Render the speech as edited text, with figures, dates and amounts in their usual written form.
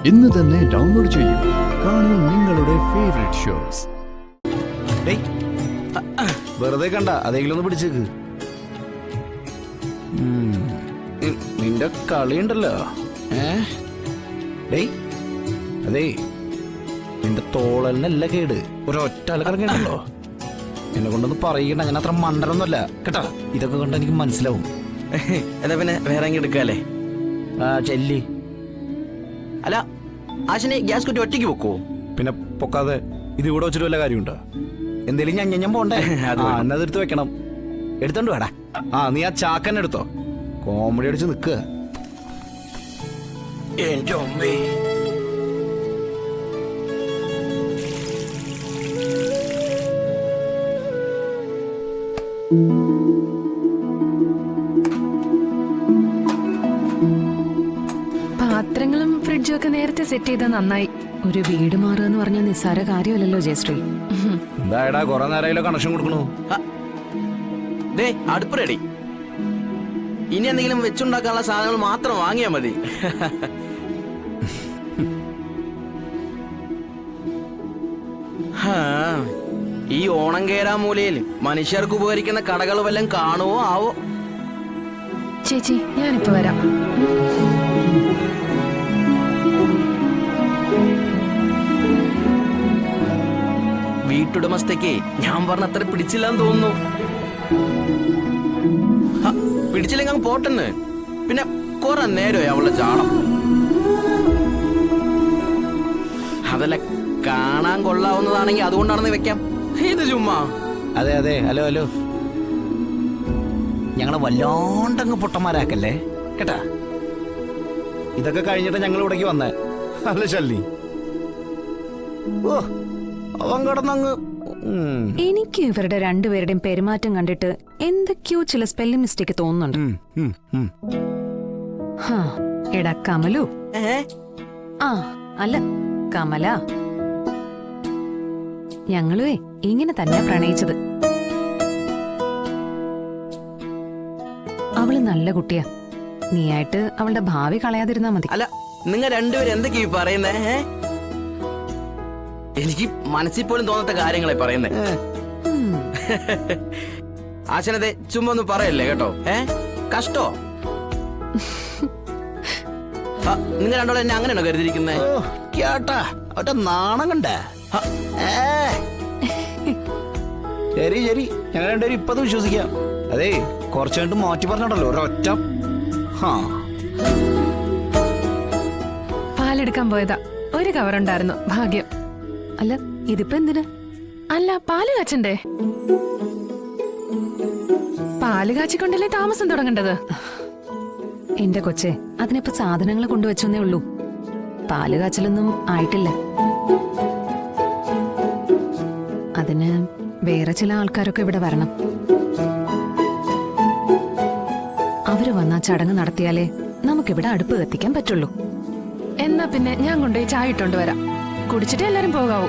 ഇന്ന് തന്നെ ഡൗൺലോഡ് ചെയ്യൂ. കാണൂ നിങ്ങളുടെ ഫേവറേറ്റ് ഷോസ്. വെറുതെ കണ്ട അതെങ്കിലും ഒന്ന് പിടിച്ചേക്ക്. നിന്റെ കളിയുണ്ടല്ലോ. അതേ നിന്റെ തോളലിനല്ല കേട്, ഒരൊറ്റ ആൾക്കിറങ്ങിയുണ്ടല്ലോ. എന്നെ കൊണ്ടൊന്ന് പറയണ്ട, ഞാൻ അത്ര മണ്ടനൊന്നുമല്ല കേട്ടാ. ഇതൊക്കെ കണ്ട എനിക്ക് മനസ്സിലാവും. എന്നാ പിന്നെ വേറെ എങ്ങനെ എടുക്കാല്ലേ? ചെല്ലി അല്ല, ആശനെ ഗ്യാസ് കുറ്റി ഒറ്റയ്ക്ക് വെക്കുവോ? പിന്നെ പൊക്കാതെ ഇത് ഇവിടെ വെച്ചിട്ട് വല്ല കാര്യമുണ്ടോ? എന്തേലും ഞാൻ പോണ്ടേ? എന്നത് വെക്കണം. എടുത്തോണ്ട് വേടാ. നീ ആ ചാക്കന്നെ എടുത്തോ. കോമഡി അടിച്ച് നിൽക്കുക. എന്റെ അമ്മേ, പാത്രങ്ങളും ഫ്രിഡ്ജും ഒക്കെ നേരത്തെ സെറ്റ് ചെയ്താൽ നന്നായി. ഒരു വീട് മാറുക എന്ന് പറഞ്ഞാൽ നിസ്സാര കാര്യമല്ലല്ലോ ജയശ്രീ. എന്തായടാ കൊറേ നേരമായാലോ കണക്ഷൻ കൊടുക്കണു. അടുപ്പ് റെഡി. ഇനി എന്തെങ്കിലും വെച്ചുണ്ടാക്കാനുള്ള സാധനങ്ങൾ മാത്രം വാങ്ങിയാ മതി. ഈ ഓണം കേരാമൂലയിൽ മനുഷ്യർക്ക് ഉപകരിക്കുന്ന കടകൾ വല്ലതും കാണുവോ ആവോ? ചേച്ചി, ഞാനിപ്പോ വരാം. വീട്ടുടമസ്ഥയ്ക്ക് ഞാൻ പറഞ്ഞ അത്ര പിടിച്ചില്ലാന്ന് തോന്നുന്നു. പിടിച്ചില്ലെങ്കിൽ അങ്ങ് പോട്ടെന്ന്. പിന്നെ കുറെ നേരമായി അവളുടെ ചാണം. അതല്ല, കാണാൻ കൊള്ളാവുന്നതാണെങ്കിൽ അതുകൊണ്ടാണെന്ന് വെക്കാം. ഇത് ചുമ്മാ. അതെ അതെ, ഹലോ ഹലോ, ഞങ്ങളെ വല്ലാണ്ടങ്ങ് പൊട്ടന്മാരാക്കല്ലേ കേട്ടാ. ഇതൊക്കെ കഴിഞ്ഞിട്ട് ഞങ്ങൾ ഇവിടേക്ക് വന്നേ. അല്ല ശല്ലി, ഓ അവൻ കിടന്നങ്ങ്. എനിക്ക് ഇവരുടെ രണ്ടുപേരുടെയും പെരുമാറ്റം കണ്ടിട്ട് എന്തൊക്കെയോ ചില സ്പെല്ലിംഗ് മിസ്റ്റേക്ക് തോന്നുന്നുണ്ട്. എടാ കമലു. അല്ല, കമല. ഞങ്ങളുവേ ഇങ്ങനെ തന്നെ പ്രണയിച്ചത്. അവള് നല്ല കുട്ടിയാ. നീയായിട്ട് അവളുടെ ഭാവി കളയാതിരുന്നാ മതി. അല്ല, നിങ്ങൾ രണ്ടുപേരും എന്തൊക്കെയാ പറയുന്നേ? എനിക്ക് മനസ്സിൽ പോലും തോന്നാത്ത കാര്യങ്ങളെ പറയുന്നേ. ആശനത്തെ ചുമ്മാ ഒന്നും പറയല്ലേ കേട്ടോ. കഷ്ടോ? നിങ്ങൾ രണ്ടോളം എന്നെ അങ്ങനെയാണോ കരുതിയിരിക്കുന്നേ? കേട്ടാ അവന്റെ നാണം കണ്ടേ. ശരി ശരി, ഞങ്ങൾ രണ്ടുപേരും ഇപ്പത് വിശ്വസിക്കാം. അതേ കുറച്ചു കണ്ട് മാറ്റി പറഞ്ഞോണ്ടല്ലോ ഒരൊറ്റ. പാലെടുക്കാൻ പോയതാ. ഒരു കവറുണ്ടായിരുന്നു, ഭാഗ്യം. അല്ല, ഇതിപ്പോ എന്തിന്? അല്ല, പാല് കാച്ചണ്ടേ? പാല് കാച്ചിക്കൊണ്ടല്ലേ താമസം തുടങ്ങേണ്ടത്. എന്റെ കൊച്ചെ, അതിനിപ്പോ സാധനങ്ങൾ കൊണ്ടുവച്ചേ ഉള്ളൂ. പാല് കാച്ചലൊന്നും ആയിട്ടില്ല. അതിന് വേറെ ചില ആൾക്കാരൊക്കെ ഇവിടെ വരണം. അവര് വന്നാ ചടങ്ങ് നടത്തിയാലേ നമുക്കിവിടെ അടുപ്പ് കത്തിക്കാൻ പറ്റുള്ളൂ. എന്നാ പിന്നെ ഞാൻ കൊണ്ടുപോയി ചായ ഇട്ടോണ്ട് വരാം. കുടിച്ചിട്ടേ എല്ലാരും പോകാവൂ.